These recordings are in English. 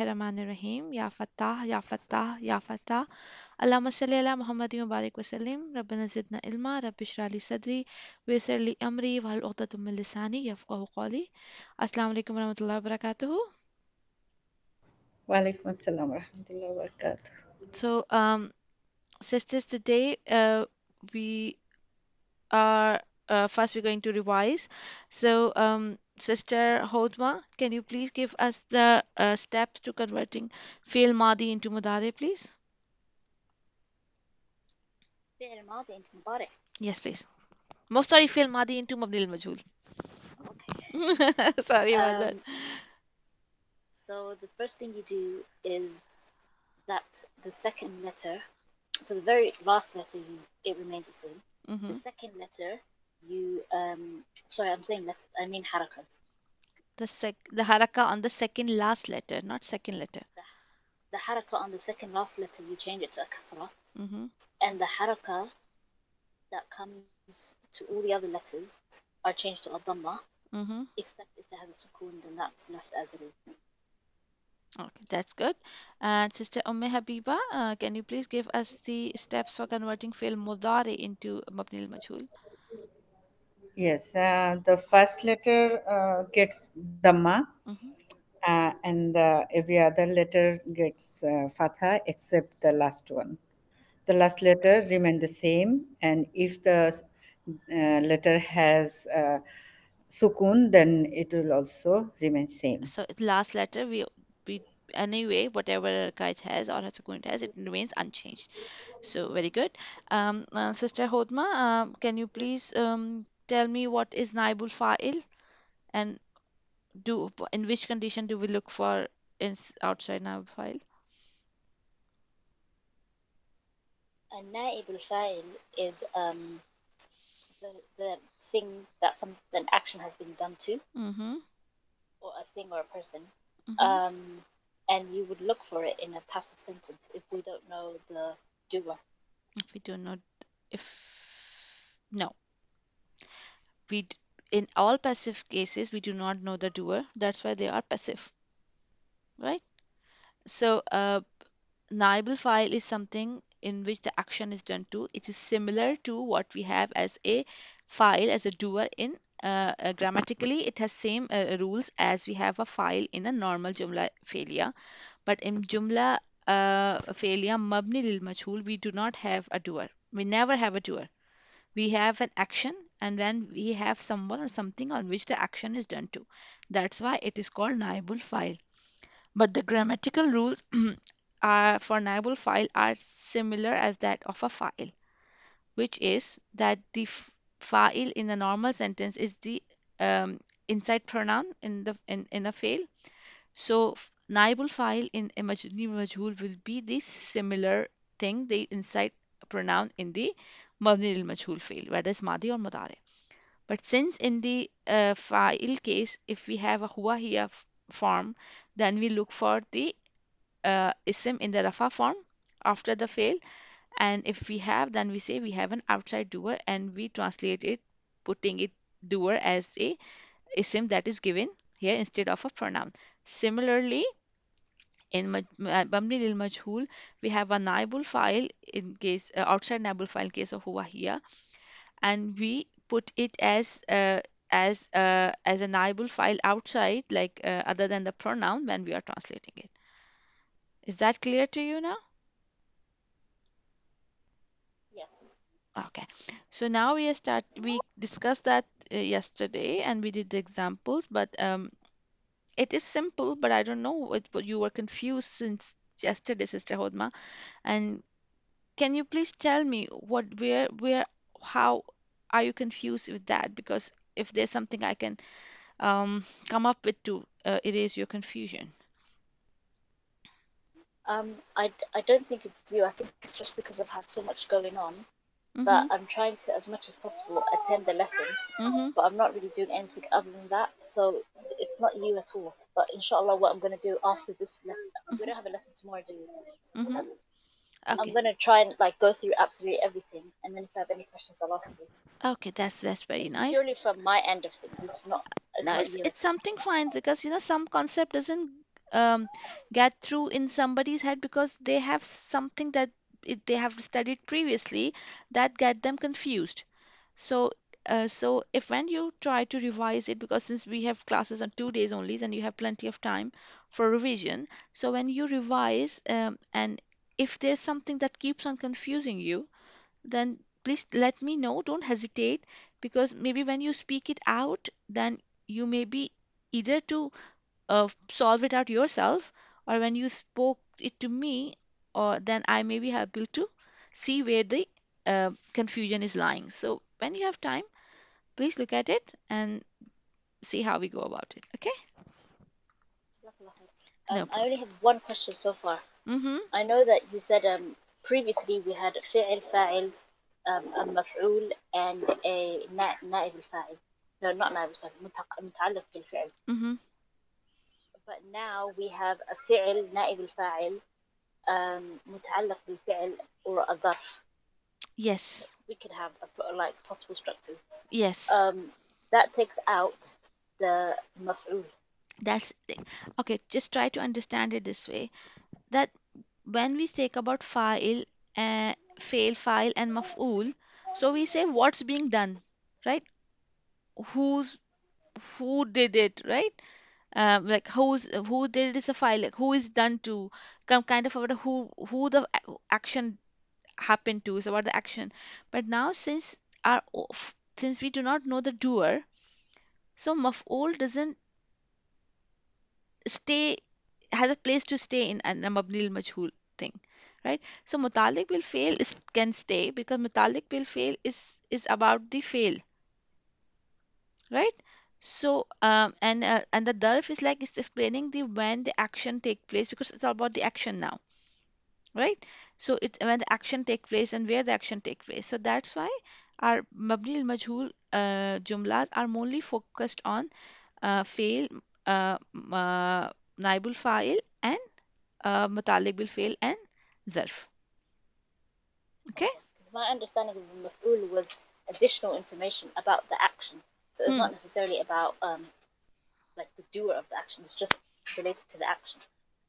Rahim. Ya Fattah, Ya Fattah, Ya Fattah. Allahumma salli ala Muhammad wa barik wa sallim. Rabbana zidna ilma, Rabbi shrah li sadri, wa yassir li amri, wa hal uqdatum min lisani yafqahu qawli. Assalamu alaikum wa rahmatullahi wa barakatuhu. Walaikum assalam warahmatullahi wabarakatuh. So, sisters, today we are first we're going to revise. So, Sister Hodma, can you please give us the steps to converting fi'l madi into mudare, please? فعل ماضي أنت مضارع. Yes, please. Most sorry, fi'l madi into mabni al-majhul. Okay. Sorry about that. Um, so the first thing you do is that the second letter, so the very last letter, it remains the same. The Mm-hmm. second letter, sorry, I'm saying letter, I mean harakat. The haraka on the second last letter, not second letter. The, the haraka on the second last letter, you change it to a kasra, Mm-hmm. and the haraka that comes to all the other letters are changed to a dhamma, Mm-hmm. except if it has a sukoon, then that's left as it is. Okay, that's good. And Sister Habiba, can you please give us the steps for converting fi'l mudari into mabni al-majhul? Yes, the first letter gets Dhamma, Mm-hmm. and every other letter gets Fatha except the last one. The last letter remain the same, and if the letter has Sukun, then it will also remain same. So the last letter we anyway whatever kite has or has it has, it remains unchanged. So very good. Sister Hodma, can you please tell me what is naibul fa'il and do in which condition do we look for outside naibul fa'il? A naib al-fa'il is the thing that an action has been done to, Mm-hmm. or a thing or a person, Mm-hmm. um, and you would look for it in a passive sentence if we don't know the doer. If we do not, if no, we d- in all passive cases we do not know the doer. That's why they are passive, right? So, Naibal file is something in which the action is done to. It is similar to what we have as a file as a doer in grammatically. It has same rules as we have a file in a normal jumla failure. But in jumla failure mabni lil majhul, we do not have a doer. We never have a doer. We have an action and then we have someone or something on which the action is done to. That's why it is called naibul file. But the grammatical rules are for naibul file are similar as that of a file, which is that the file in the normal sentence is the inside pronoun in a fail. So naibul file in a majhul will be the similar thing, the inside pronoun in the mabni lil majhul fail, whether it's madi or mudare. But since in the file case, if we have a huwa here form, then we look for the ism in the rafa form after the fail, and if we have, then we say we have an outside doer and we translate it, putting it doer as a ism that is given here instead of a pronoun. Similarly, in mabni lil majhul, we have a naibul file in case outside naibul file in case of huwa here, and we put it as a naibul file outside, like other than the pronoun when we are translating it. Is that clear to you now? Yes. Okay. So now we discussed that yesterday and we did the examples, but it is simple, but I don't know but you were confused since yesterday, Sister Hodma. And can you please tell me how are you confused with that? Because if there's something I can come up with to erase your confusion. I don't think it's you. I think it's just because I've had so much going on that Mm-hmm. I'm trying to, as much as possible, attend the lessons, Mm-hmm. but I'm not really doing anything other than that. So it's not you at all. But inshallah, what I'm going to do after this lesson, we don't have a lesson tomorrow, do we? Mm-hmm. I'm Okay. going to try and like go through absolutely everything, and then if I have any questions, I'll ask you. Okay, that's very It's nice. purely from my end of things. It's not. It's No, not it's you it's at all. something fine because some concept doesn't. um, get through in somebody's head because they have something that they have studied previously that get them confused. So, so if when you try to revise it, because since we have classes on 2 days only, then you have plenty of time for revision. So when you revise, and if there's something that keeps on confusing you, then please let me know. Don't hesitate, because maybe when you speak it out, then you may be either to solve it out yourself, or when you spoke it to me, or then I may be able to see where the confusion is lying. So when you have time, please look at it and see how we go about it. Okay? Jazakallah khair. No I problem. only have one question so far. Mm-hmm. I know that you said previously we had فعل فاعل مفعول and a نائب الفاعل. No, not نائب الفاعل, متعلق بالفعل. Mm-hmm. But now we have a فعل نائب الفاعل متعلق بالفعل or a ظرف. Yes. We could have like possible structures. Yes. Um, that takes out the مفعول. That's okay. Just try to understand it this way, that when we take about file, fail, file, and maf'ul, so we say what's being done, right? Who's who did it, right? Like who did it is a file, like who is done to, come kind of about who the action happened to is about the action. But now since we do not know the doer, so maf'ul doesn't stay, has a place to stay in an mabni al majhul thing, right? So mutalik will fail can stay, because mutalik will fail is about the fail, right? So and the darf is like it's explaining the when the action take place, because it's all about the action now, right? So it's when the action take place and where the action take place. So that's why our mabni al majhul jumlas are mainly focused on fail, naibul fa'il, and متعلق بالفعل and ظرف. Okay? Okay. My understanding of the maf'ul was additional information about the action. So it's Hmm. not necessarily about like the doer of the action. It's just related to the action.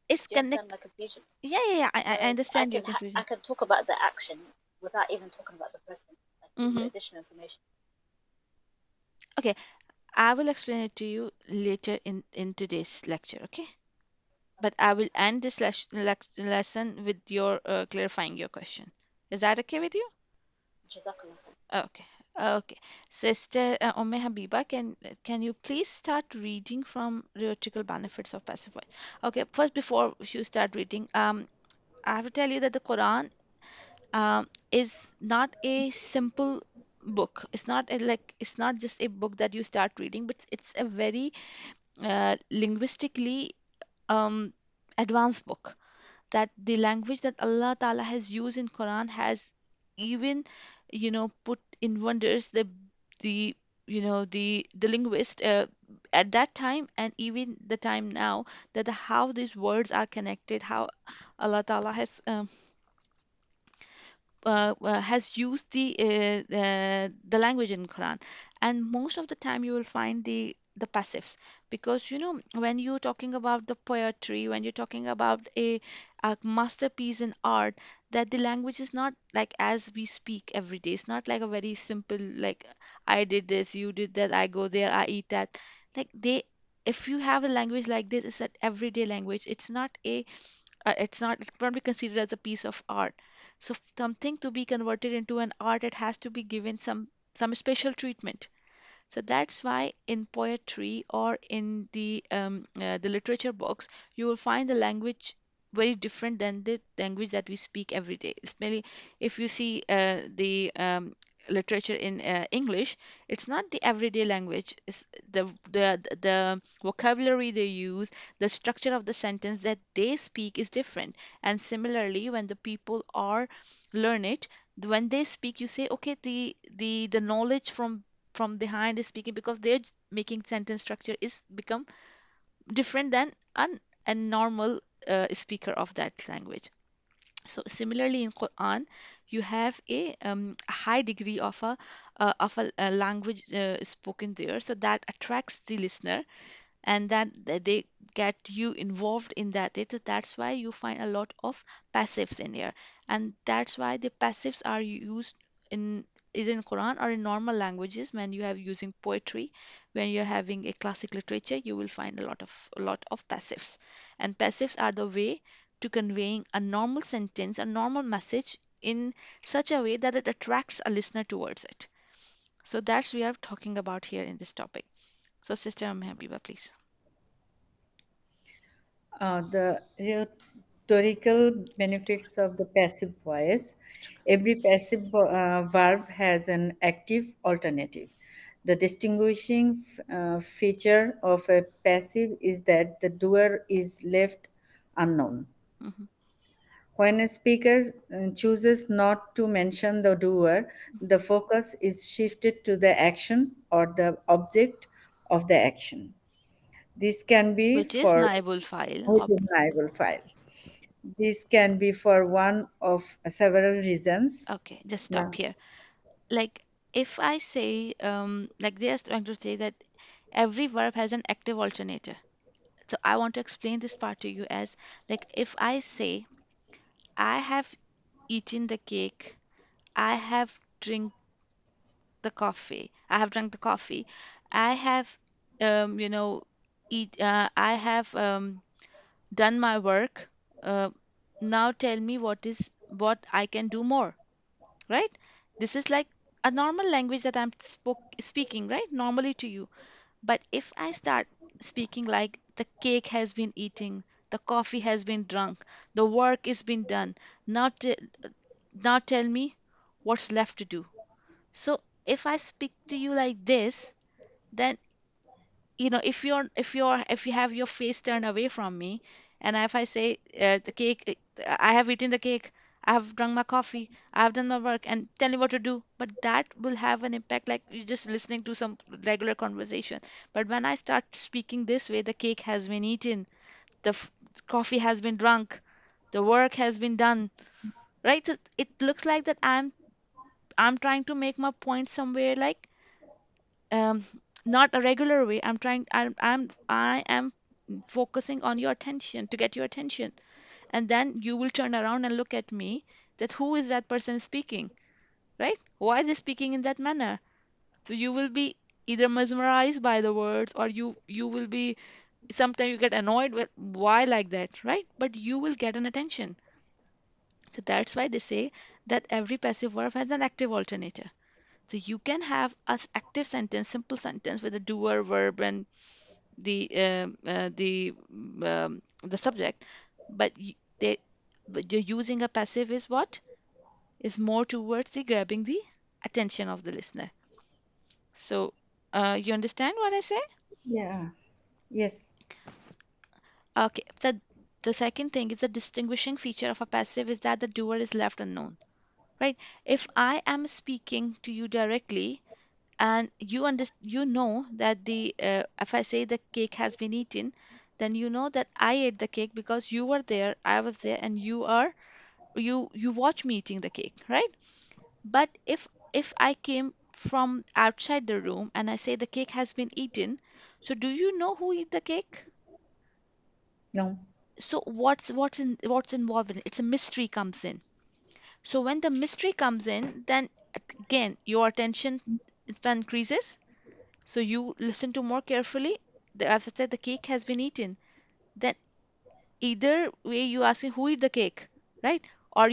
It's Do you understand connect. my confusion? Yeah, yeah, yeah. I Whereas understand your I confusion. can talk about the action without even talking about the person, like give you Mm-hmm. additional information. Okay, I will explain it to you later in today's lecture. Okay? But Okay. I will end this lesson with your clarifying your question. Is that okay with you? Jazakallah khair. Okay. Okay. Sister Habiba, can you please start reading from Rhetorical Benefits of Passive Voice? Okay, first before you start reading, I have to tell you that the Quran is not a simple book. It's not it's not just a book that you start reading, but it's a very linguistically um, advanced book. That the language that Allah Ta'ala has used in Quran has even, put in wonders the the linguist at that time, and even the time now, that how these words are connected, how Allah Ta'ala has used the language in Quran, and most of the time you will find the passives, because when you're talking about the poetry, when you're talking about a masterpiece in art, that the language is not like as we speak every day. It's not like a very simple, like I did this, you did that, I go there, I eat that. Like they, if you have a language like this, it's an everyday language. It cannot be considered as a piece of art. So something to be converted into an art, it has to be given some special treatment. So that's why in poetry or in the literature books, you will find the language very different than the language that we speak every day. Especially if you see the literature in English, it's not the everyday language. It's the vocabulary they use, the structure of the sentence that they speak is different. And similarly, when the people are learn it, when they speak, you say, okay, the knowledge from behind is speaking, because their making sentence structure is become different than a normal speaker of that language. So similarly in Quran, you have a high degree of a language spoken there, so that attracts the listener. and that they get you involved in that data. That's why you find a lot of passives in here, and that's why the passives are used in either in Quran or in normal languages. When you have using poetry, when you're having a classic literature, you will find a lot of passives, and passives are the way to conveying a normal sentence, a normal message in such a way that it attracts a listener towards it. So that's we are talking about here in this topic. So Sister Habiba, please. The rhetorical benefits of the passive voice. Every passive verb has an active alternative. The distinguishing feature of a passive is that the doer is left unknown. Mhm. When a speaker chooses not to mention the doer, the focus is shifted to the action or the object of the action. This can be Which is for naibul file. which is liable file. This can be for one of several reasons. Okay, just stop Now, here. Like if I say, like they are trying to say that every verb has an active alternator. So I want to explain this part to you as like if I say I have eaten the cake, I have drink the coffee, I have drunk the coffee, I have, you know, I have done my work. Uh, now tell me what I can do more, right? This is like a normal language that I'm speaking, right? Normally to you. But if I start speaking like the cake has been eaten, the coffee has been drunk, the work is been done, now, now tell me what's left to do. So if I speak to you like this, then if you have your face turned away from me, and if I say the cake, I have eaten the cake, I have drunk my coffee, I have done my work, and tell me what to do, but that will have an impact like you're just listening to some regular conversation. But when I start speaking this way, the cake has been eaten, the coffee has been drunk, the work has been done, right? So it looks like that I'm trying to make my point somewhere like um, not a regular way. I am focusing on your attention to get your attention, and then you will turn around and look at me. That who is that person speaking, right? Why they speaking in that manner? So you will be either mesmerized by the words, or you will be sometimes you get annoyed with why like that, right? But you will get an attention. So that's why they say that every passive verb has an active alternator. So you can have a active sentence, simple sentence with a doer, verb, and the subject, but but you're using a passive is what is more towards the grabbing the attention of the listener. So you understand what I say? yeah, yes, Okay. So the second thing is the distinguishing feature of a passive is that the doer is left unknown, right? If I am speaking to you directly and you know that the if I say the cake has been eaten, then you know that I ate the cake because you were there, I was there, and you watch me eating the cake, right? But if I came from outside the room and I say the cake has been eaten, so do you know who eat the cake? no, So what's involved in it? It's a mystery comes in. So when the mystery comes in, then again your attention span increases. So you listen to more carefully. If I said the cake has been eaten, then either way you asking who eat the cake, right? Or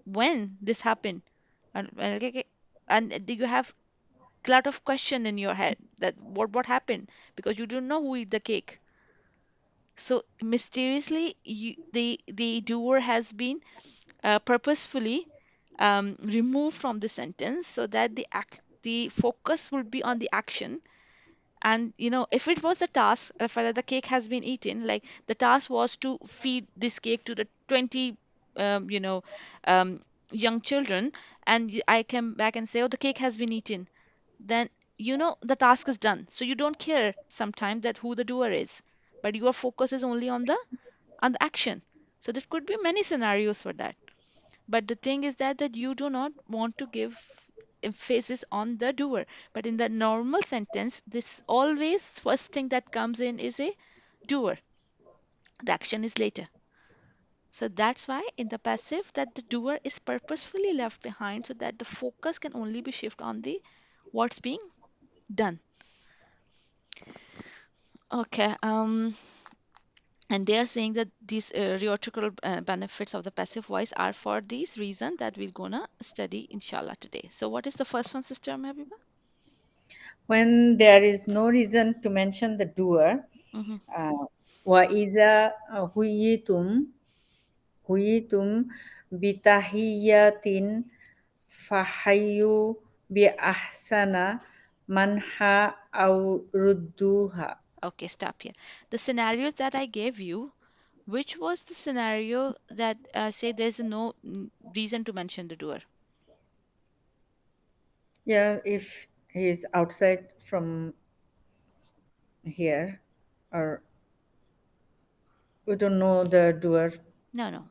when this happened, okay, and you have a lot of question in your head that what happened because you don't know who eat the cake. So mysteriously, the doer has been purposefully removed from the sentence so that the focus will be on the action. And if it was the task, if the cake has been eaten, like the task was to feed this cake to the 20 um, you know um, young children, and I come back and say, oh, the cake has been eaten, then the task is done, so you don't care sometimes that who the doer is, but your focus is only on the action. So there could be many scenarios for that, but the thing is that you do not want to give emphasis on the doer. But in the normal sentence, this always first thing that comes in is a doer. The action is later. So that's why in the passive that the doer is purposefully left behind so that the focus can only be shifted on the what's being done. Okay. And they are saying that these rhetorical benefits of the passive voice are for these reasons that we're gonna study inshallah today. So what is the first one, Sister Habiba? When there is no reason to mention the doer, Mm-hmm. وَإِذَا حُيِّيتُم بِتَحِيَّةٍ فَحَيُّوا بِأَحْسَنَ مَنْهَا أَوْ رُدُّوهَا. Okay, stop here. The scenarios that I gave you, which was the scenario that say there's no reason to mention the doer? Yeah, if he is outside from here, or we don't know the doer, No, no.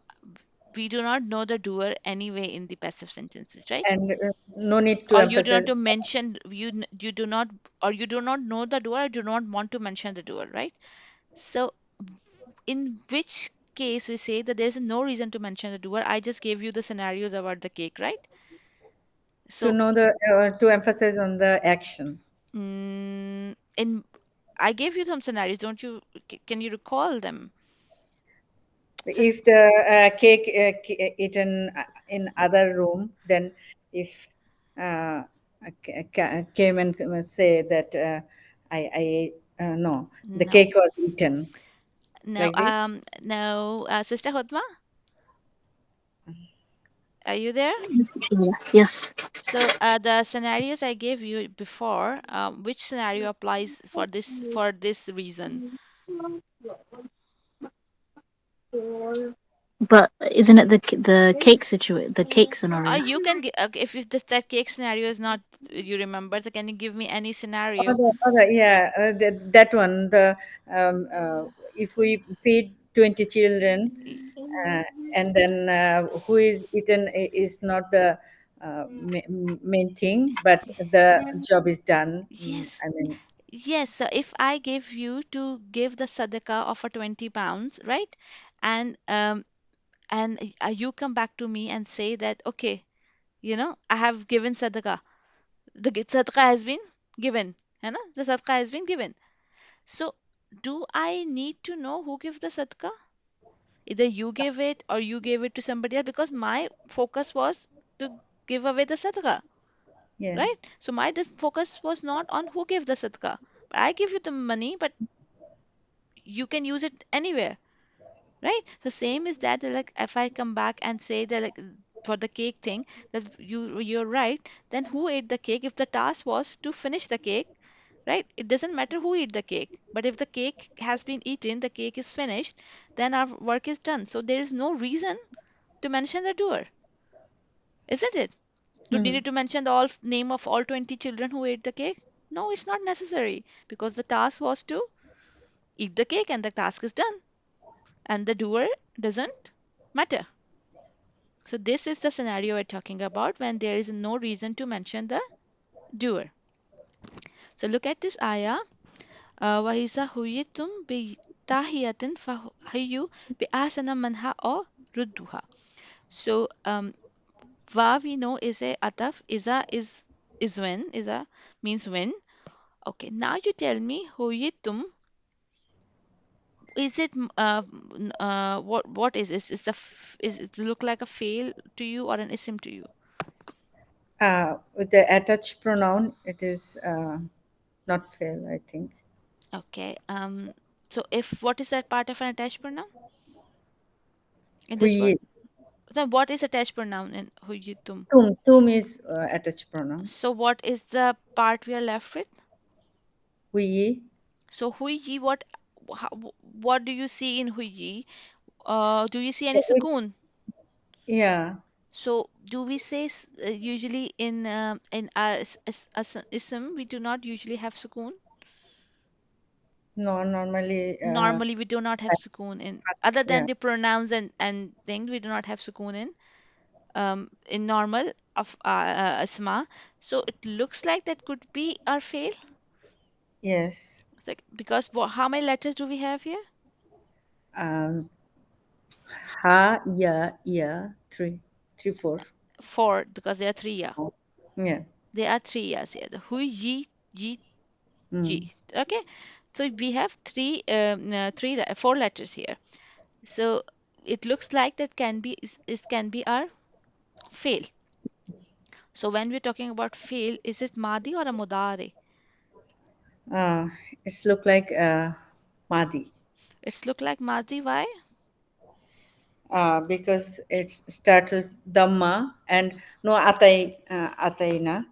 We do not know the doer anyway in the passive sentences, right? and no need to Or you do emphasize. not to mention you do not, or you do not know the doer, or do not want to mention the doer, right? So in which case we say that there's no reason to mention the doer. I just gave you the scenarios about the cake, right? To So know the to emphasize on the action. in I gave you some scenarios, don't you? Can you recall them? So If the cake eaten in other room, then if came and say that I ate, no, the no, cake was eaten no, like this. no, Sister Hotma, are you there? Yes, yes. So the scenarios I gave you before, which scenario applies for this reason? But isn't it the cake situation, the cake scenario? You can if this that cake scenario is not you remember, so can you give me any Oh, scenario? yeah, that one. If we feed 20 children, Y- uh, and then who is eaten is not the main thing, but the job is done. Yes, I mean, yes. So if I give you to give the sadaqah of a 20 pounds, right? And you come back to me and say that okay, I have given sadaqah. Sadaqah has been given, the sadaqah has been given. So do I need to know who gave the sadaqah? Either you gave it or you gave it to somebody else, because my focus was to give away the sadaqah, yeah. right? So my focus was not on who gave the sadaqah. But I give you the money, but you can use it anywhere, right? So same is that like if I come back and say that like for the cake thing, that you're right, then who ate the cake? If the task was to finish the cake, right, it doesn't matter who ate the cake, but if the cake has been eaten, the cake is finished, then our work is done. So there is no reason to mention the doer, isn't it? Do we Mhm. need to mention the all name of all 20 children who ate the cake? No, it's not necessary, because the task was to eat the cake and the task is done, and the doer doesn't matter. So this is the scenario we're talking about when there is no reason to mention the doer. So look at this ayah. وَإِذَا حُيِّيتُم بِتَحِيَّةٍ فَحَيُّوا بِأَحْسَنَ مِنْهَا أَوْ رُدُّوهَا. So wa we know is a ataf. Is when. Iza means when. Okay, now you tell me huyitum. Is it what is this? Is it look like a fail to you or an ism to you? With the attached pronoun, it is not fail, I think. Okay. So if what is that part of an attached pronoun in this word? We Then what is attached pronoun in huyitum? tum is attached pronoun. So what is the part we are left with? We So huyi, how, what do you see in huyi? Do you see any sukoon? yeah, So do we say usually in our ism we do not usually have sukoon? no, normally Normally we do not have sukoon in other than yeah. the pronouns and things we do not have sukoon in in normal of asma. So it looks like that could be our fail. Yes. It's like, because how many letters do we have here? Um, ha, ya, ya, three, four. Four, because there are three ya. Yeah. There are three yas here. The hui, yi, Mm. ji. Okay, so we have four letters here. So it looks like that can be is can be our fail. So when we're talking about fail, is it madi or a mudare? Uh, it's look like Madi, It's look like madi. Why? because it starts with Dhamma and no Ataina.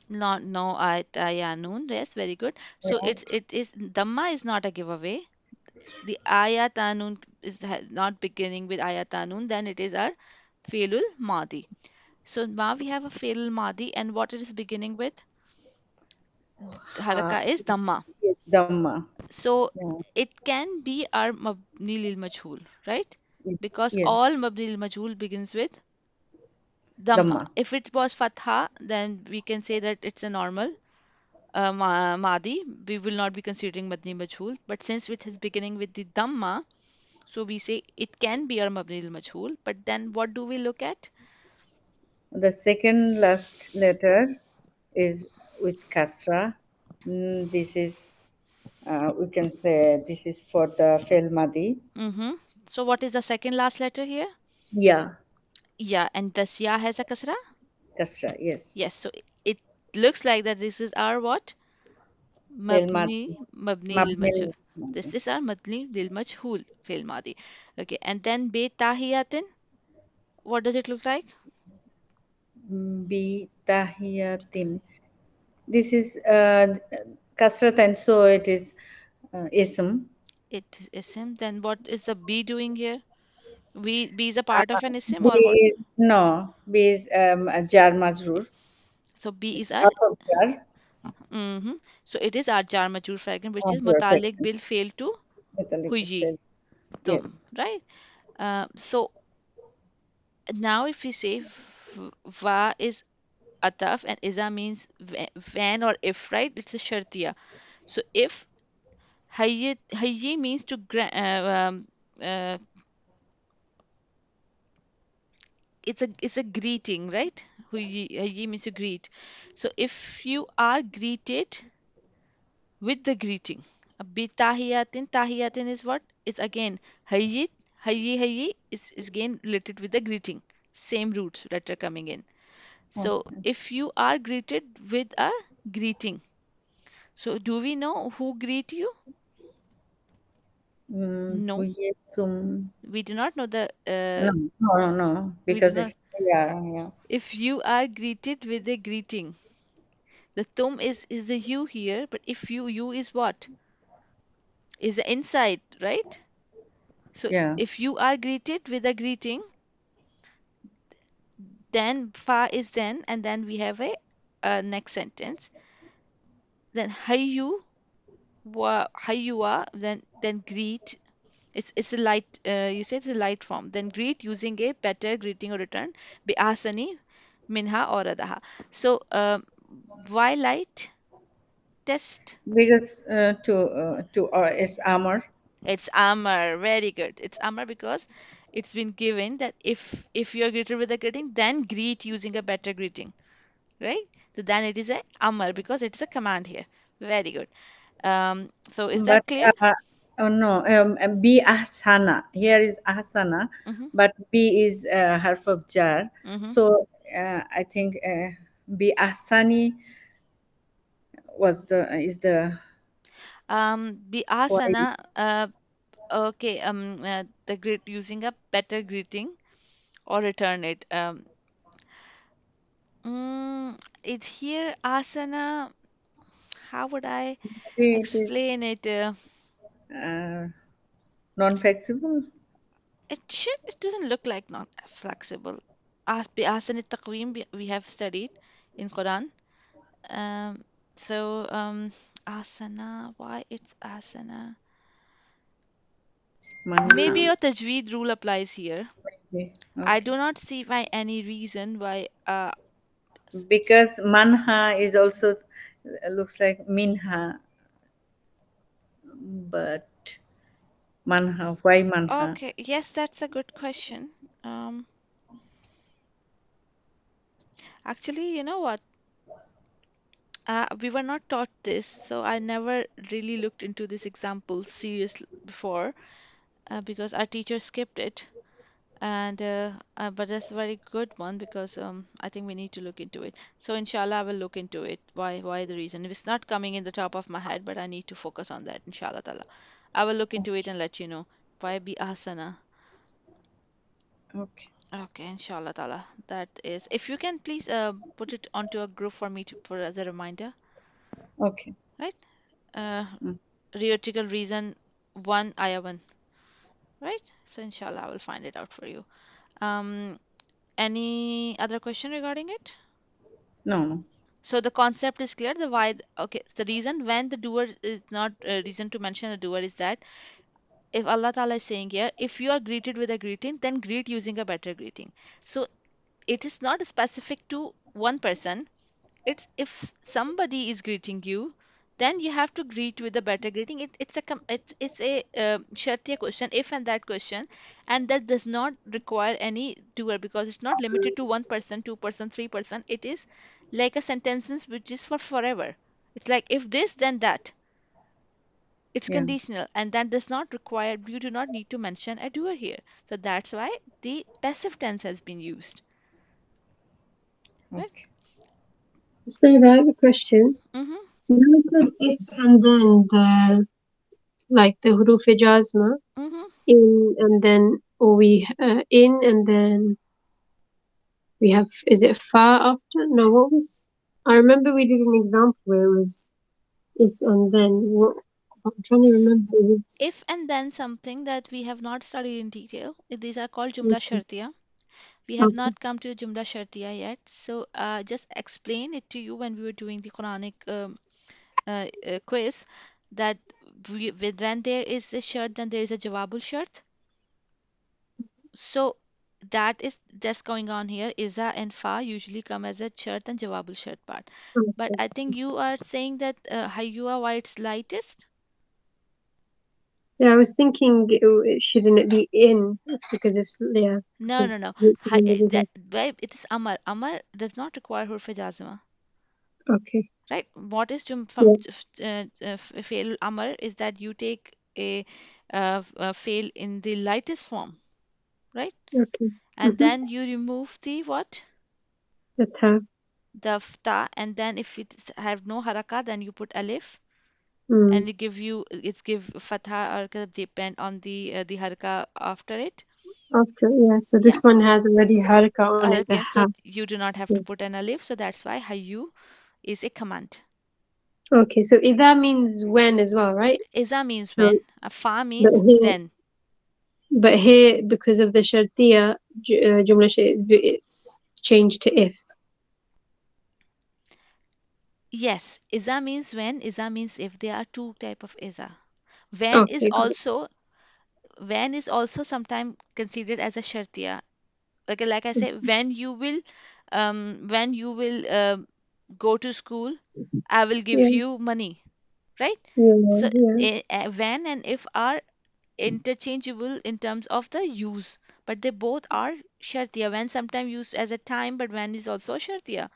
Not no ayatanun. Yes, very good. So Yeah. it is dhamma is not a giveaway. The ayatanun is not beginning with ayatanun. Then it is our failul madi. So now we have a failul madi, and what it is beginning with? Ha, Haraka is dhamma. yes, Dhamma. So Yeah. it can be our mabni lil majhul, right? Yes. Because Yes. all mabni lil majhul begins with dhamma. Dhamma. If it was fatha, then we can say that it's a normal madi. We will not be considering mabni majhul. But since it is beginning with the dhamma, so we say it can be our mabni lil majhul. But then what do we look at? The second last letter is with Kasra. This is, we can say, this is for the Fel Madi. Mm-hmm. So what is the second last letter here? Yeah, Yeah, and the siya has a kasra. Kasra, yes. Yes, so it looks like that this is our what? Fel Mabni, Madi. mabni lil Mabnil majhul. Madi. This is our mabni lil majhul fi'l madi. Okay, and then be tahiyatin. What does it look like? Bi Tahiyatin. This is Kasrat, and so it is Ism. It is isim. Then what is the be doing here? B is a part Uh, of an isim B or what? is, no, B is Jar Majrur. So B It's is our. half of Jar. Mm-hmm. So it is our jar majur fragment, which is Majrur mutalik fragment. bil fail to Metallic huji fail. tum, Yes. right? So now if we say va is ataf and iza means when or if, right? It's a shartiya. So if hayyi means to uh, it's a greeting, right? Hayyi means to greet. So if you are greeted with the greeting, bi tahiyatin, tahiyatin is what? Is again hayyi, hayyi is again related with the greeting. Same roots that are coming in. So Okay. if you are greeted with a greeting, so do we know who greet you? No, Huyetum. we do not know the No, no, no, no, we do because not. it's, yeah, yeah. If you are greeted with a greeting, the tum is the you here, but if you is what? Is the inside, right? So Yeah. if you are greeted with a greeting, then fa is then, and then we have a next sentence. Then hayyu wa hayyuwa, then greet. It's a light. You say it's a light form. Then greet using a better greeting or return. Bi asani minha or adaha. So why light test? Because to it's armor. It's Amar. Very good. It's Amar because it's been given that if you're greeted with a greeting, then greet using a better greeting, right? So then it is a Amar because it's a command here. Very good. So is But that clear? oh no, B Ahsana. Here is Ahsana, Mm-hmm. but B is harf of jar. Mm-hmm. So I think B Ahsani was the is the Bi why. asana. Okay. The greet using a better greeting or return it. It here asana. How would I Maybe it is explain it? uh, non-flexible. It doesn't look like not flexible. As بأحسن التقويم we have studied in Quran. Um, so asana, why it's asana? Mani. Maybe your tajweed rule applies here. Okay. I Okay. do not see why any reason why Because manha is also looks like minha, but manha. Why manha? okay, yes, that's a good question. Um, Actually, you know what? We were not taught this, so I never really looked into this example seriously before, because our teacher skipped it. And but that's a very good one because I think we need to look into it. So inshallah, I will look into it. Why the reason? If it's not coming in the top of my head, but I need to focus on that. Inshallah, ta'ala. I will look into it and let you know. Why be asana? Okay. Okay, inshallah, ta'ala. That is. If you can please put it onto a group for me to for as a reminder, Okay. right? Uh, Mm. Rhetorical reason one, ayah one, right? So inshallah, I will find it out for you. Um, any other question regarding it? No, no. So the concept is clear. The why, okay, the reason when the doer is not a reason to mention a doer is that if Allah Ta'ala is saying here, if you are greeted with a greeting, then greet using a better greeting. So it is not specific to one person. It's if somebody is greeting you, then you have to greet with a better greeting. It's a shartiya question, if and that question, and that does not require any doer because it's not limited to one person, two-person, three-person. It is like a sentence which is for forever. It's like if this, then that. It's Yeah. conditional, and that does not require. You do not need to mention a doer here. So that's why the passive tense has been used, right? Okay. So I have a question. Mm-hmm. So now we said if and then the like the huruf jazma Mm-hmm. in and then or we in and then we have is it fa after? No, what was I remember we did an example where it was if and then what I'm trying to remember it's If and then something that we have not studied in detail. These are called Jumla okay. Shartiya. We have Okay. not come to Jumla Shartiya yet. So just explain it to you when we were doing the Quranic quiz that when there is a shart, then there is a Jawabul shart. So that is just going on here. Iza and Fa usually come as a shart and Jawabul shart part. But Okay. I think you are saying that Hayyua, why it's lightest? Yeah, I was thinking shouldn't it be in? It's because it's yeah No, no, because no. That, why it is Amar. Amar does not require Huruf Jazma, okay. right? What is from Yeah. Fail Amar is that you take a fail in the lightest form, right? Okay. And Mm-hmm. then you remove the what? The tab. The fta, and then if it have no haraka, then you put alif, Mm. and it give you it's give fatha or depend on the haraka after it. After, yeah, so Yeah, this one has already haraka on it, the again, so ha. you do not have Yeah. to put an alif, so that's why hayu is a command. Okay, so idha means when as well, right? Iza means So, when, a fa but means here, then. but here because of the shartiya, jumla it's changed to if. Yes, iza means when, iza means if. There are two type of iza. When is Okay, got it. also when is also sometimes considered as a shartiya. Like I say, when you will go to school, I will give Yeah, you money, right? yeah, So yeah. when and if are interchangeable in terms of the use, but they both are shartiya. When sometimes used as a time, but when is also a shartiya,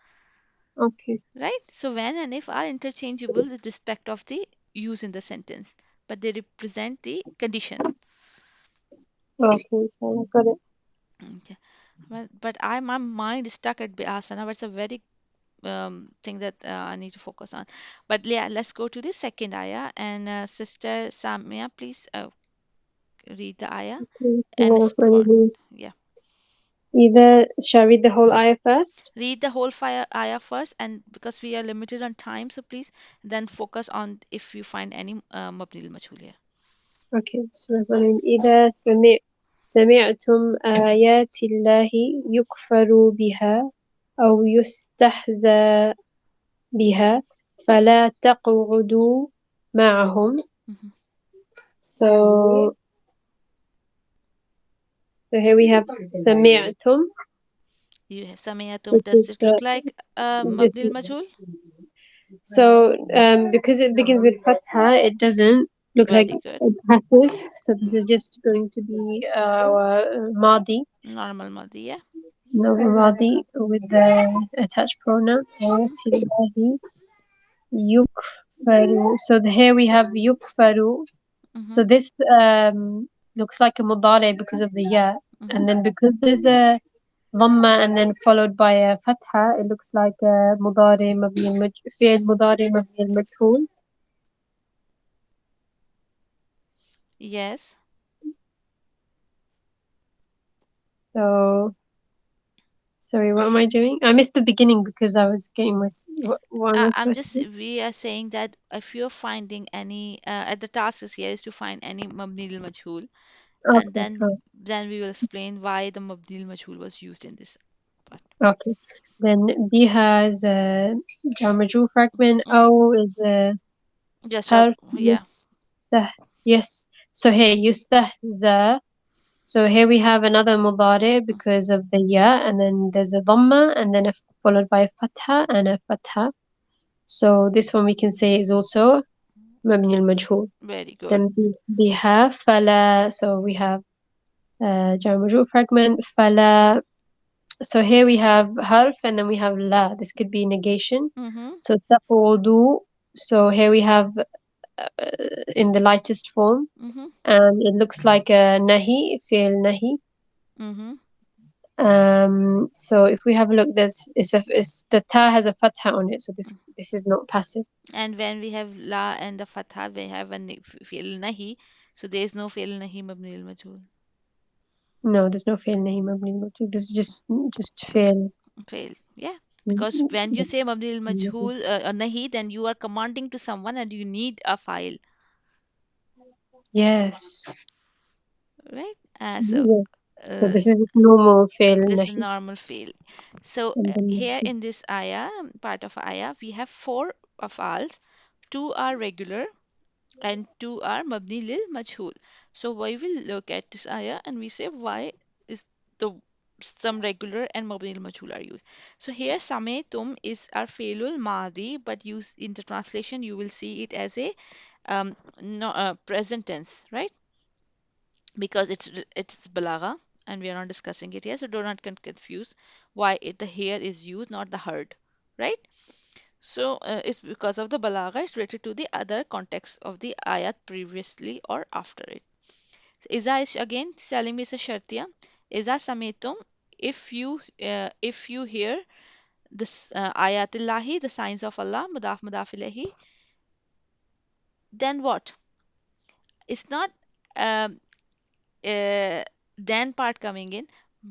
Okay, right? So when and if are interchangeable with respect of the use in the sentence, but they represent the condition. okay, so I got it. Okay. Well, but my mind is stuck at Asana, but it's a very thing that I need to focus on. But yeah, let's go to the second ayah. And Sister Samia, please read the ayah and spot. Yeah, Either shall I read the whole ayah first? read the whole fire ayah first, and because we are limited on time, so please then focus on if you find any mabni al majhul here. Okay, بسم الله الرحمن الرحيم. إذا سمعتم آيات الله يكفر بها أو يستهزأ بها فلا تقعدوا معهم. Mhm. So So here we have سمعتم, You have samiyatum. which is Does it look like this. mabni al-majhul? So because it begins with fatha, it doesn't look like Very good. a passive. So this is just going to be our madi, Normal madi, yeah. no madi with the attached pronoun. Mm-hmm. Ayatillahi yukfaru. So here we have yukfaru. Mm-hmm. So this looks like a mudare because of the ya, Mm-hmm. and then because there's a dhamma and then followed by a fatha, it looks like a mudare mabni fi'l mudare mabni al-majhul. Yes. So sorry, what am I doing? I missed the beginning because I was getting my what am I I'm supposed just, to do? we are saying that if you're finding any, the task is here is to find any mabni al-majhul, and Okay, then we will explain why the mabni al-majhul was used in this part. okay. Then B has jar majrur fragment. Mm-hmm. O is Just harf yeah. yustah. Yes. So here yustahza. So here we have another mudari because of the ya, and then there's a dhamma, and then followed by a fatha and a fatha. So this one we can say is also mabni al-majhul. Very good. Then we have fala. So we have jar majrur fragment fala. So here we have harf and then we have la. This could be negation. Mm-hmm. So taqudu. So here we have in the lightest form, Mm-hmm. and it looks like a nahi, fi'l nahi. Mm-hmm. So if we have a look, it's the ta has a fatha on it, so this is not passive. And when we have la and the fatha, we have a fi'l nahi. So there is no fi'l nahi mabni al-majhul. No, there's no fi'l nahi mabni al-majhul. This is just fi'l. Fail. Yeah. Because when you say mabni al-majhul nahi, then you are commanding to someone and you need a file, Yes. right? Yeah. So Uh, this is normal fi'l this is nahi. normal fail. So And then here in this ayah, part of ayah, we have four afals. Two are regular and two are mabni lil majhul. So we will look at this ayah and we say why is the some regular and mabni lil majhul are used. So here samaytum is our failul madi, but use in the translation you will see it as a no, present tense, right? Because it's balagha and we are not discussing it here, so do not get confused why the here is used, not the heard, right? So it's because of the balagha, it's related to the other context of the ayat previously or after it. Iza is again telling me it's a shartiya. Iza sametum, if you hear this ayatillahi, the signs of Allah, mudaf mudaf ilahi, then what? It's not um, then part coming in,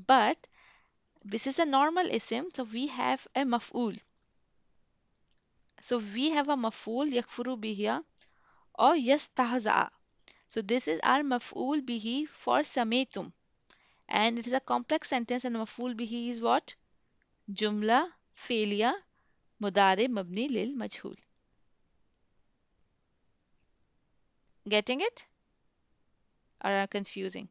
but this is a normal isim, so we have a maf'ul. So we have a maf'ul yakfuru bihi or yastahza. So this is our maf'ul bihi for sametum, and it is a complex sentence, and maf'ul bihi is what? Jumla failure mudare mabni lil majhul. Getting it or are confusing?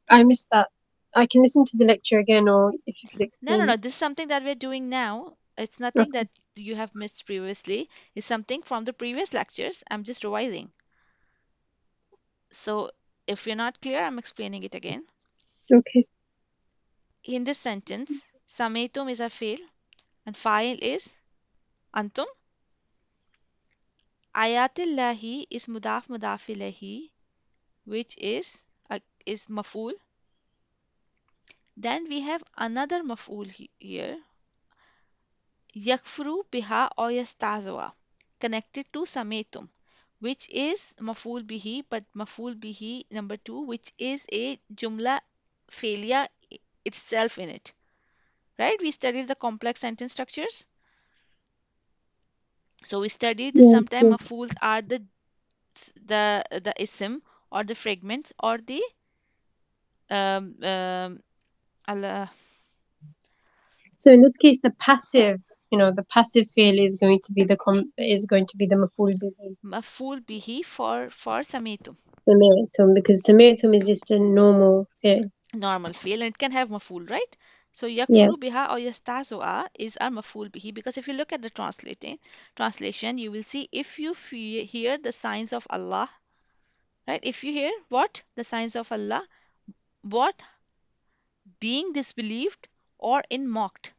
I missed that. I can listen to the lecture again, or if you could No, no, explain no. it. This is something that we're doing now. It's nothing Okay. that you have missed previously. It's something from the previous lectures. I'm just revising. So if you're not clear, I'm explaining it again. Okay. In this sentence, sametum is a fail and fa'il is antum. Ayatillahi is mudaf mudaf ilahi, which is maf'ul. Then we have another maf'ul here, yakfuru biha or yastazwa, connected to sametum, which is maf'ul bihi, but maf'ul bihi number two, which is a jumla failure itself in it. Right? We studied the complex sentence structures. So we studied that Yes, sometimes yes. maf'uls are the ism or the fragments or the um, um, al- So in this case, the passive, the passive fi'l is going to be the maf'ul bihi. maf'ul bihi for sametum. سمعتم, because سمعتم is just a normal فعل. Normal fi'l, and it can have maf'ul, right? So Yeah. yakfuru biha or yastazu'a is our maf'ul bihi, because if you look at the translation, you will see if you hear the signs of Allah, right? If you hear what? The signs of Allah, what? Being disbelieved or in mocked.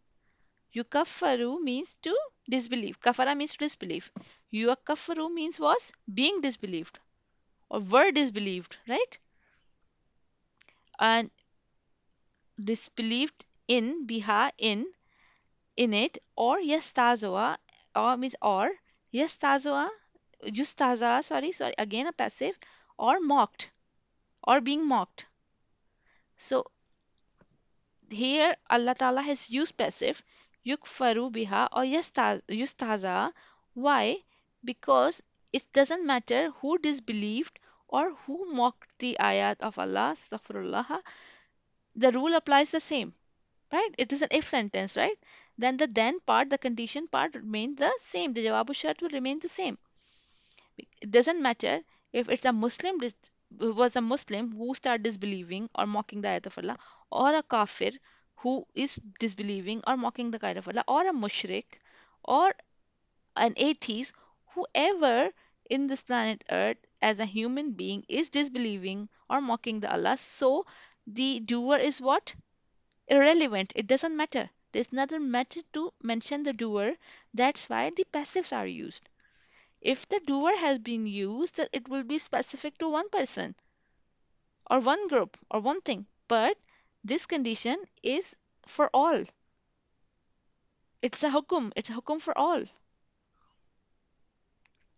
Yukaffaru means to disbelieve. Kafara means to disbelieve. Yukaffaru means was being disbelieved or were disbelieved, right? And disbelieved in biha in it, or yastazoa, or means or yastazoa, yustaza, sorry, again a passive, or mocked, or being mocked. So here Allah Ta'ala has used passive yukfaru biha or yustaza. Why? Because it doesn't matter who disbelieved or who mocked the ayat of Allah, astaghfirullah, the rule applies the same, right? It is an if sentence, right? Then the then part, the condition part remain the same. The jawabu shart will remain the same. It doesn't matter if it's a Muslim who was a Muslim who started disbelieving or mocking the ayat of Allah, or a kafir who is disbelieving or mocking the ayat of Allah, or a mushrik, or an atheist, whoever in this planet Earth as a human being is disbelieving or mocking the Allah. So the doer is what? Irrelevant. It doesn't matter. There's nothing matter to mention the doer. That's why the passives are used. If the doer has been used, then it will be specific to one person or one group or one thing. But this condition is for all. It's a hukum. It's a hukum for all.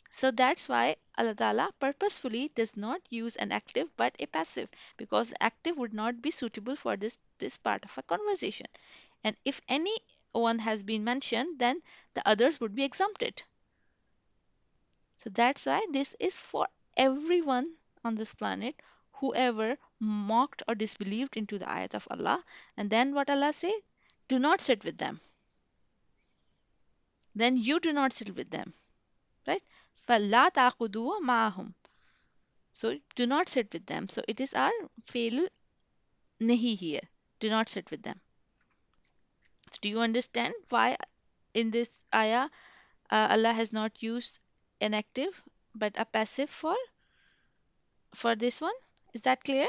So that's why Allah Ta'ala purposefully does not use an active but a passive, because active would not be suitable for this part of a conversation. And if any one has been mentioned, then the others would be exempted. So that's why this is for everyone on this planet, whoever mocked or disbelieved into the ayat of Allah. And then what Allah say? Do not sit with them. Then you do not sit with them, right? فَلَا تَعْقُدُوا مَعَهُمْ. So do not sit with them. So it is our fail nahi here. Do not sit with them. So do you understand why in this ayah Allah has not used an active but a passive for this one? Is that clear?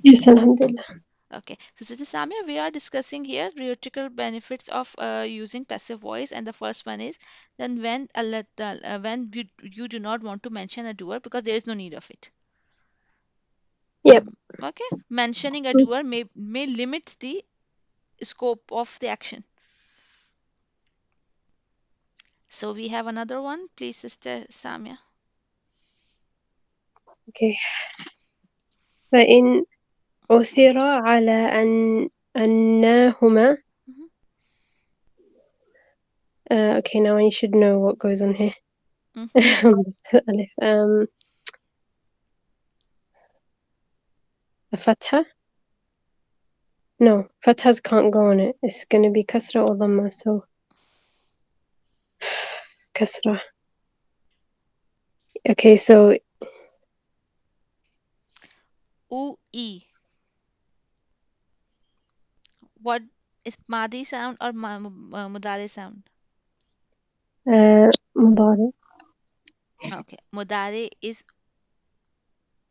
Yes, Alhamdulillah. Okay, so Sister Samia, we are discussing here rhetorical benefits of using passive voice, and the first one is then when when you do not want to mention a doer because there is no need of it. Yep. Okay, mentioning a doer may limit the scope of the action. So we have another one, please, Sister Samia. Okay. فإن عثر على أنهما Mhm, okay, now I should know what goes on here. mhm. ألف a فتحة. No, fathas can't go on it. It's going to be kasra or dhamma. So kasra. Okay, so E. What is Madi sound or Mudare sound? مضارع. Okay, Mudare is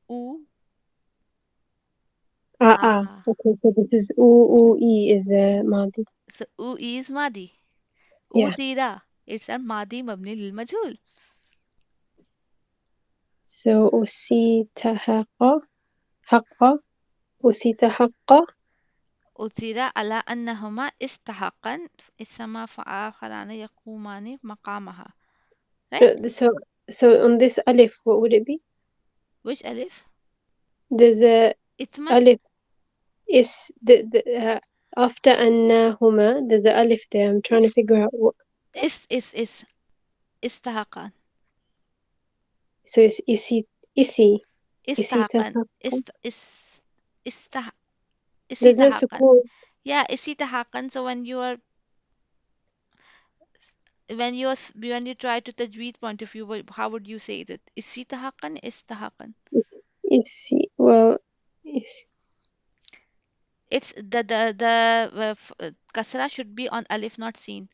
U. Ah. Okay, so this is e is madi. So U is Madi. Yeah. Utira. It's a Madi Mabni lil Majhul. So أُسِيتَ حقا أُسِيتَ حقا. أثير على أنهما استحقا اسم فآخران يقومان مقامها. Right? So so on this alif, what would it be? Which alif? There's a Ithman? alif is after أنهما. There's a alif there. I'm trying to Yes. figure out what. Is. استحقا. So it's isi إسيت استحقا. حقا. استح There's no استحقا. sukun. Yeah, استحقا. So when you are when you try to tajweed point of view, how would you say that? Istahaqan, istahaqan. well, it's It's the kasra should be on alif, not seen.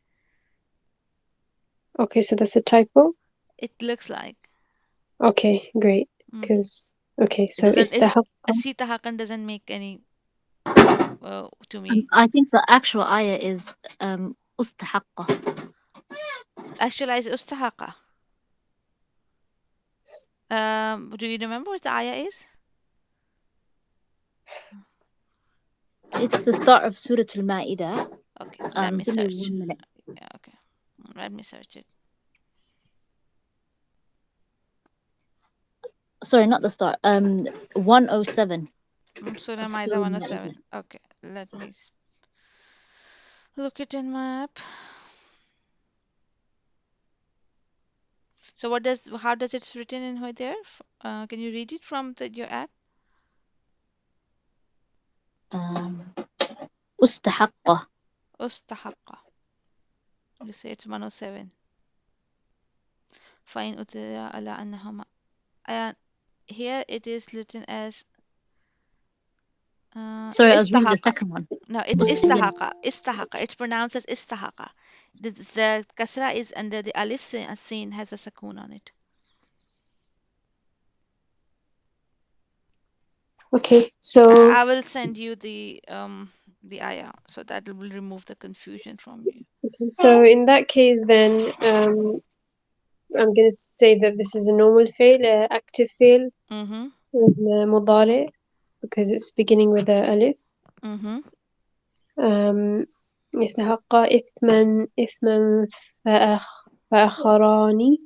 okay. So that's a typo. It looks like. Okay, great. Mm. Because okay, It so doesn't. istahaqqa. Istahaqan doesn't make any to me. I think the actual ayah is ustahaqqa. Actualize ustahaqa. Do you remember what the ayah is? It's the start of Surah Al-Ma'idah. Okay, let me Give me search. 1 minute. Yeah, okay. Let me search it. Sorry, not the start. 107 Surah of Maida Surah 107. Al-Ma'idah. Okay, let me look it in my app. So how does it's written in there? Can you read it from your app? Um, Ustahaqqa. Ustahaqa. You say it's 107. Fine utira ala annahuma. Here it is written as Sorry, I was reading the istahaqa. second one. No, it's Muslimin. istahaqa. Istahaqa. It's pronounced as istahaqa. The kasra is under the alif sin has a sakun on it. Okay, so I will send you the ayah, so that will remove the confusion from you. so in that case, then I'm gonna say that this is a normal fail, active fail Mm-hmm. with mudari because it's beginning with a alif. Mm-hmm. Um, يستحق إثما فآخران.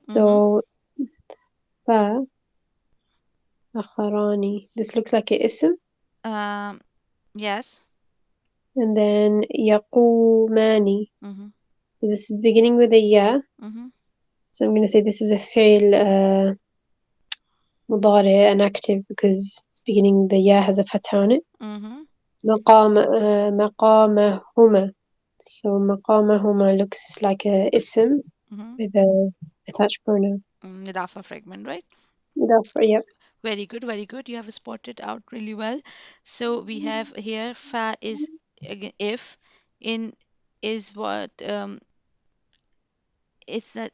Mm-hmm. So فآخران. This looks like a ism. Yes. And then يقومان. Mm-hmm. This is beginning with a ya. Mm-hmm. So I'm going to say this is a fail مضارع and active because it's beginning the ya has a fatha on it. Mm-hmm. مقامهما. So مقامهما looks like a ism Mm-hmm. with a attached pronoun. Nidafa fragment, right? That's right, yep. Very good, very good. You have spotted out really well. So we have here fa is again if, in is what it's not,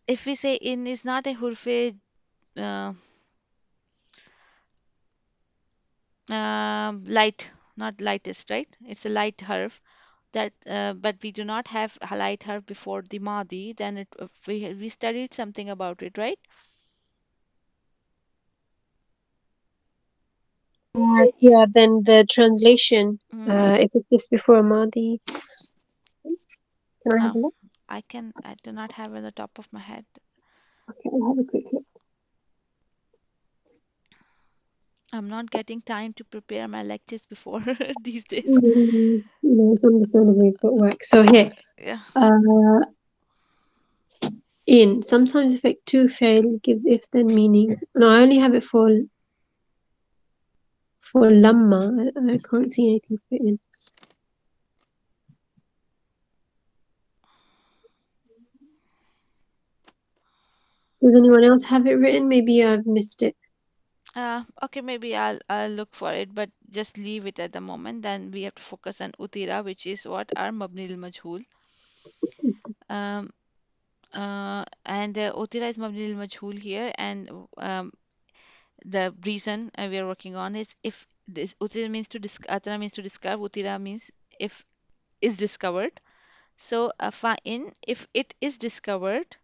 if we say in is not a hurfe uh, light, not lightest, right? It's a light harf that but we do not have a light harf before the madi, then we studied something about it, right? Yeah, then the translation, Mm, if it's just before Madi, can I have a no, look? I do not have on the top of my head. Okay, I'll have a quick look. I'm not getting time to prepare my lectures before these days. It's understandable you've got work. So here, Yeah. uh, in sometimes effect to fail gives if then meaning. No, I only have it for lamma. I can't see anything for in. Does anyone else have it written? Maybe I've missed it. Okay, maybe I'll look for it, but just leave it at the moment. Then we have to focus on utira, which is what our mabni al majhul. Um, and utira is mabni al majhul here, and the reason we are working on is if this utira means to atara means to discover, utira means if is discovered. So fa in if it is discovered,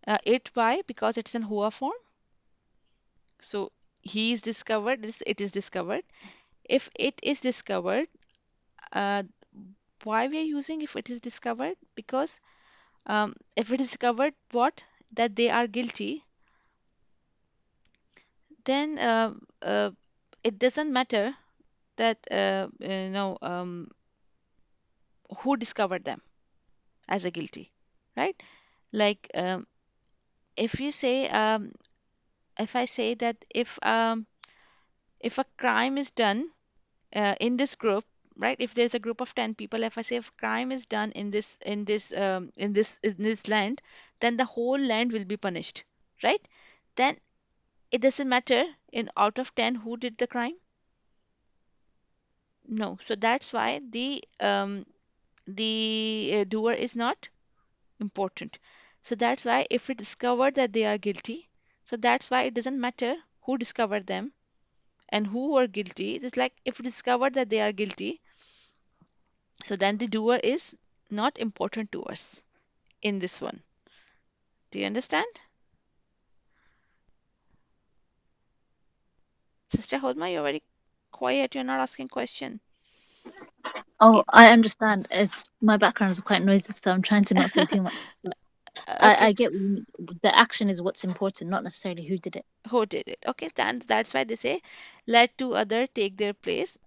it why? Because it's in huwa form. So he is discovered, it is discovered. If it is discovered, uh, why we are using if it is discovered? Because if it is discovered what? That they are guilty, then it doesn't matter that who discovered them as a guilty, right? Like if you say if I say that if a crime is done in this group, right? If there's a group of 10 people, if I say if crime is done in this land, then the whole land will be punished, right? Then it doesn't matter in out of 10 who did the crime. No. So that's why the doer is not important. So that's why if we discover that they are guilty, so that's why it doesn't matter who discovered them and who were guilty. It's like if we discover that they are guilty, so then the doer is not important to us in this one. Do you understand? Sister Hodma, you're very quiet. You're not asking question. Oh, It, I understand. It's my background is quite noisy, so I'm trying to not say too much. But I okay. get what you mean. The action is what's important, not necessarily who did it. Who did it? Okay, then that's why they say, let two other take their place.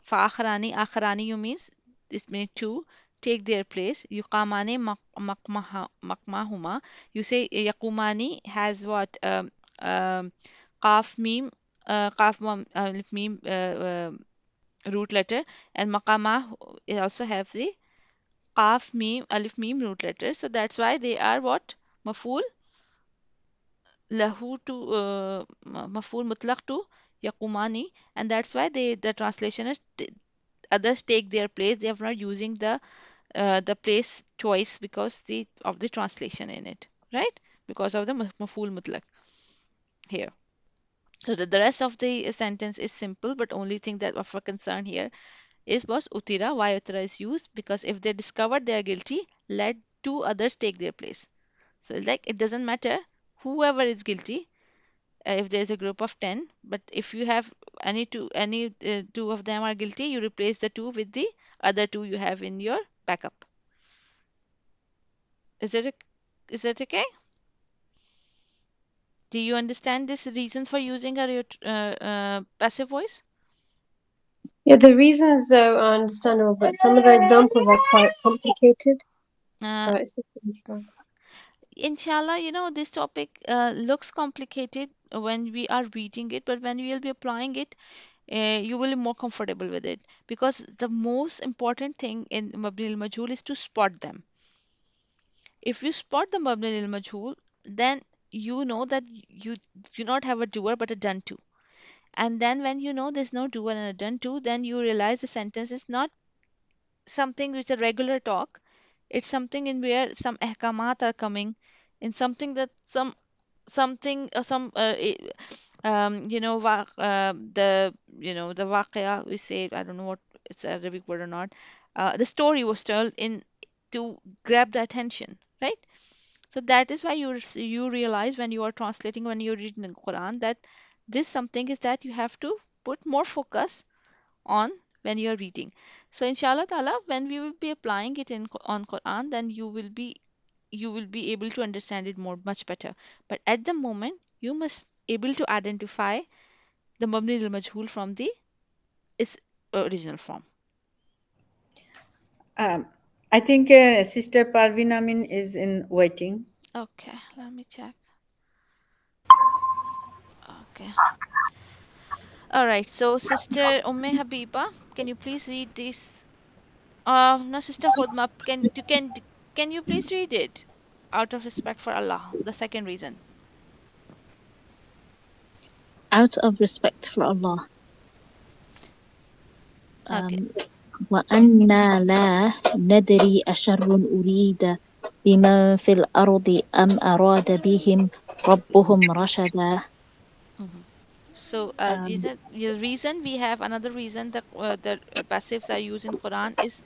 Fa'akharani, akharani you means this means two take their place. Yuqamani makmahuma. You say yaqumani has what? Qaf meme, qaf alif meme root letter, and maqama it also have the qaf meme alif meme root letter. So that's why they are what? Maful lahu to maful mutlaq to yaqumani, and that's why the translation is others take their place. They are not using the place choice because of the translation in it, right? Because of the maful mutlaq here. So the rest of the sentence is simple, but only thing that of a concern here is was utira. Why utira is used? Because if they discover they are guilty, let two others take their place. So it's like it doesn't matter whoever is guilty, if there's a group of 10, but if you have two of them are guilty, you replace the two with the other two you have in your backup. Is it is that okay? Do you understand this reasons for using passive voice? Yeah, the reasons are understandable, but some of the examples are quite complicated. uh, But it's okay. Inshallah, this topic looks complicated when we are reading it, but when we will be applying it, you will be more comfortable with it, because the most important thing in Mabni al-Majhul is to spot them. If you spot the Mabni lil Majhul, then you know that you do not have a doer but a done to. And then when you know there's no doer and a done to, then you realize the sentence is not something which is a regular talk. It's something in where some ahkamat are coming, in something that something some the waqia we say, I don't know what it's a Arabic word or not. The story was told in to grab the attention, right? So that is why you realize when you are translating, when you're reading the Quran, that this something is that you have to put more focus on when you're reading. So inshallah ta'ala, when we will be applying it on Quran, then you will be able to understand it more much better. But at the moment, you must able to identify the mabni al majhul from the is original form. Um, I think Sister Parveen Amin is in waiting. Okay, let me check. Okay. All right. So Sister Habiba, can you please read this? No, Sister Hodma, can you please read it out of respect for Allah? The second reason. Out of respect for Allah. Okay. Um, وَأَنَّا لَا نَدْرِي أَشَرٌّ أُرِيدَ بِمَنْ فِي الْأَرْضِ أَمْ أَرَادَ بِهِمْ رَبُّهُمْ رَشَدًا. Mhm. So, Um, the reason we have another reason that the passives are used in Quran is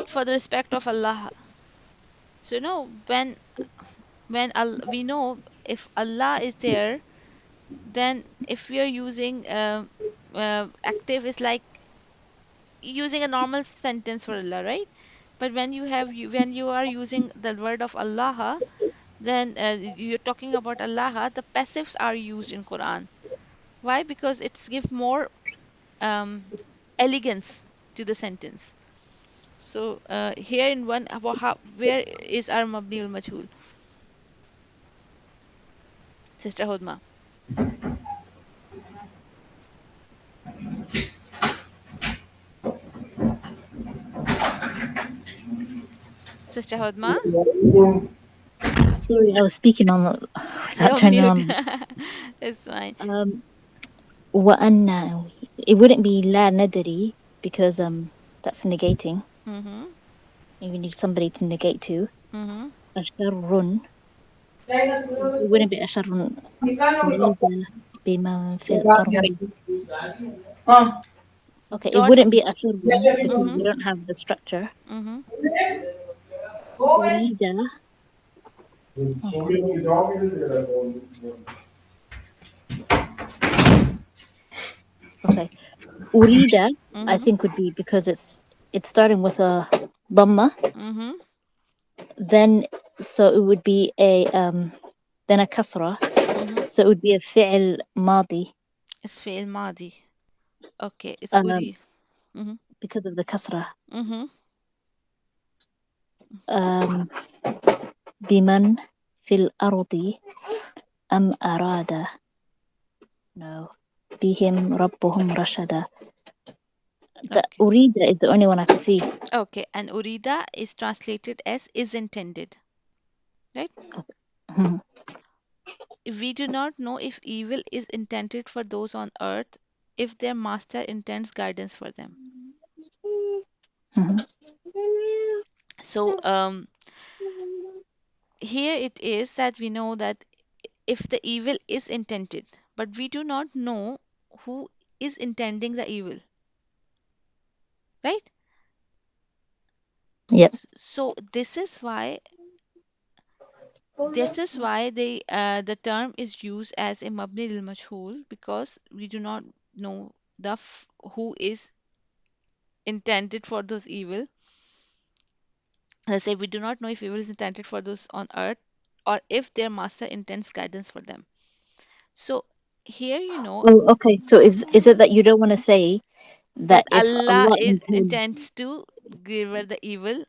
for the respect of Allah. So, when we know if Allah is there, then if we are using active is like using a normal sentence for Allah, right? But when you are using the word of Allah, then you're talking about Allah, the passives are used in Quran. Why? Because it's give more um, elegance to the sentence. So here in one, where is our mabni al majhul, Sister Hodma? Sister Hodma, Sorry, I was speaking on without you're turning mute. on. It's fine. وأن it wouldn't be لا ندري because that's negating. Mm-hmm. You need somebody to negate to. Mm-hmm. أشر it wouldn't be أشر أريد بمن في الأرض. Okay, it Dots. wouldn't be أشر because Mm-hmm. we don't have the structure. Mm-hmm. أريد oh, okay. أريد I Mm-hmm. think would be because it's starting with a ضمة. Mm-hmm. Then so it would be a then a كسرة. Mm-hmm. So it would be a فعل ماضي It's فعل ماضي. Okay, it's um, أريد. Mm-hmm. because of the كسرة. Mm-hmm. Um, بمن في الأرض أم أراد no بهم ربهم رشدا. The Okay. أريد is the only one I can see. Okay, and urida is translated as is intended, right? Mhm. We do not know if evil is intended for those on earth if their master intends guidance for them. Mhm. So here it is that we know that if the evil is intended, but we do not know who is intending the evil, right? Yep. So this is why the term is used as a mabni lil majhul, because we do not know who is intended for those evil. Let's say we do not know if evil is intended for those on earth or if their master intends guidance for them. So here Oh, okay. So is it that you don't want to say that that if Allah Allah is intends? intends to deliver the evil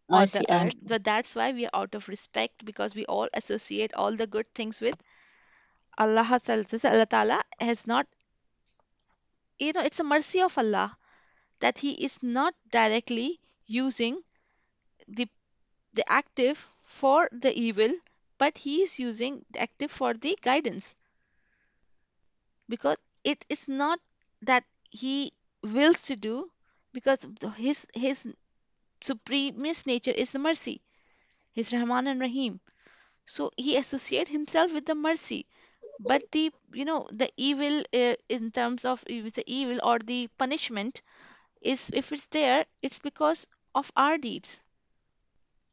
I on the see. I earth, understand. but that's why we are out of respect, because we all associate all the good things with Allah Ta'ala. So Allah Ta'ala has not, it's a mercy of Allah that He is not directly using the the active for the evil, but He is using the active for the guidance, because it is not that He wills to do, because his supremest nature is the mercy. He's Rahman and Rahim. So he associates himself with the mercy. But the evil, in terms of if it's the evil or the punishment, is if it's there, it's because of our deeds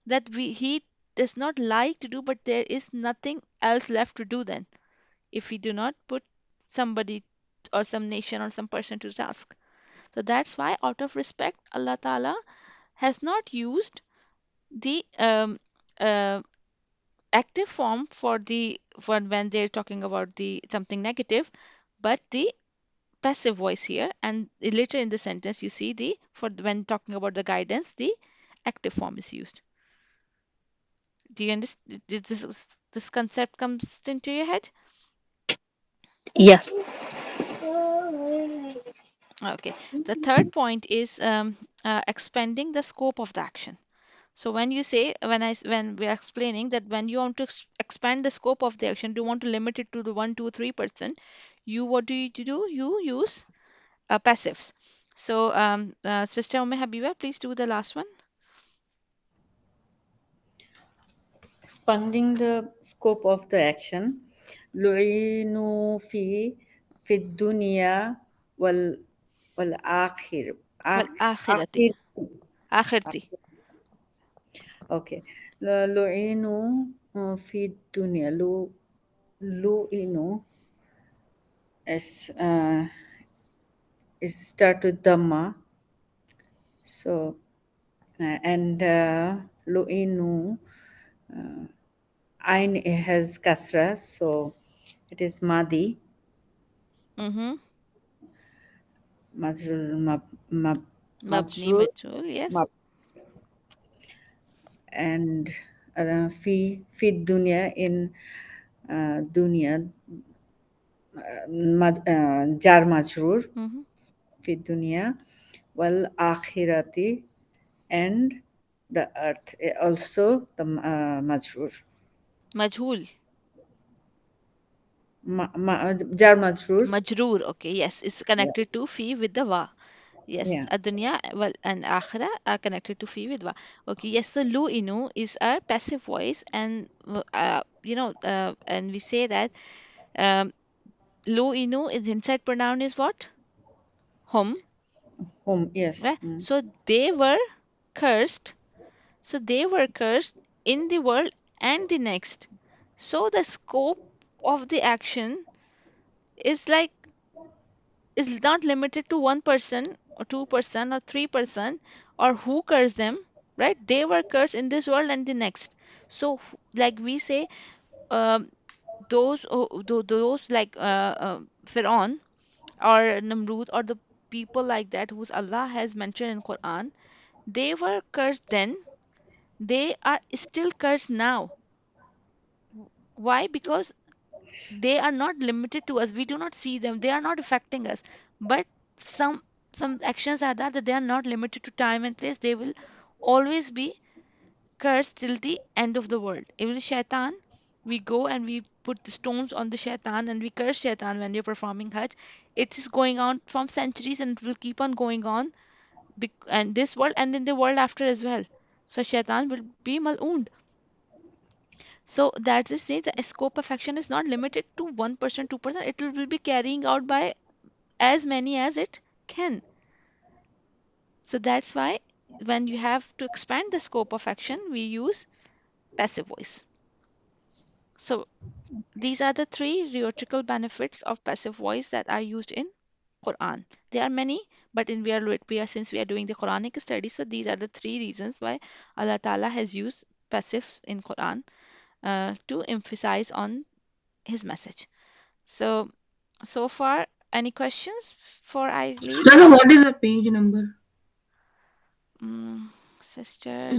that he does not like to do, but there is nothing else left to do then if we do not put somebody or some nation or some person to task. So that's why, out of respect, Allah Ta'ala has not used the uh, active form for when they're talking about the something negative, but the passive voice here, and later in the sentence you see the for when talking about the guidance, the active form is used. Do you understand? This concept comes into your head? Yes. Okay. The third point is expanding the scope of the action. So when you say, when we are explaining that when you want to expand the scope of the action, do you want to limit it to the 1, 2, 3%? What do you do? You use passives. So Sister Umme Habiba, please do the last one. Expanding the scope of the action. لُعِنُوا في الدنيا والآخر Well, akhirati. آخر Akhirati. Okay. لُعِنُوا في الدنيا لُعِنُوا is start with Dhamma. So and Lu'inu Ain has kasra, so it is Madi. Mm-hmm. Majrul Mabni Majrur majhul, yes. Mab, and fi dunya in dunya jar majrur Mm-hmm. fi dunya wal akhirati and the earth. Also the majrur. Majhul. Jar majrur. Majroor. Okay, yes, it's Yeah. connected to fi with the wa. Yes, Yeah. adunya well and akhira are connected to fi with wa. Okay, yes. So lu inu is our passive voice, and and we say that um, lu inu is inside pronoun is what? Hum, Home. Yes. right? So they were cursed. So they were cursed in the world and the next. So the scope of the action is like is not limited to one person or two-person or three-person or who cursed them, right? They were cursed in this world and the next. So, like we say, um, those like Pharaoh or Namrud or the people like that whose Allah has mentioned in Quran, they were cursed then. They are still cursed now. Why? Because they are not limited to us. We do not see them. They are not affecting us. But some some actions are that they are not limited to time and place. They will always be cursed till the end of the world. Even shaitan, we go and we put the stones on the shaitan and we curse shaitan when we're performing hajj. It is going on from centuries and it will keep on going on and this world and in the world after as well. So shaitan will be mal'ooned. So that's the say the scope of action is not limited to 1%, 2%. It will be carrying out by as many as it can. So that's why when you have to expand the scope of action, we use passive voice. So these are the three rhetorical benefits of passive voice that are used in Quran. There are many, but in we are since we are doing the Quranic study, so these are the three reasons why Allah Ta'ala has used passives in Quran to emphasize on His message. So so far, any questions before I leave? Dada, what is the page number? Mm, sister,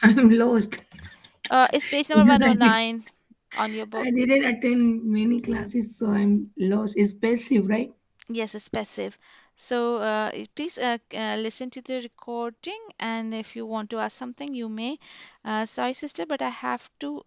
I'm lost. it's page number Because 109 on your book. I didn't attend many classes, so I'm lost. It's passive, right? Yes, it's passive. So please listen to the recording, and if you want to ask something, you may. Sorry, sister, but I have to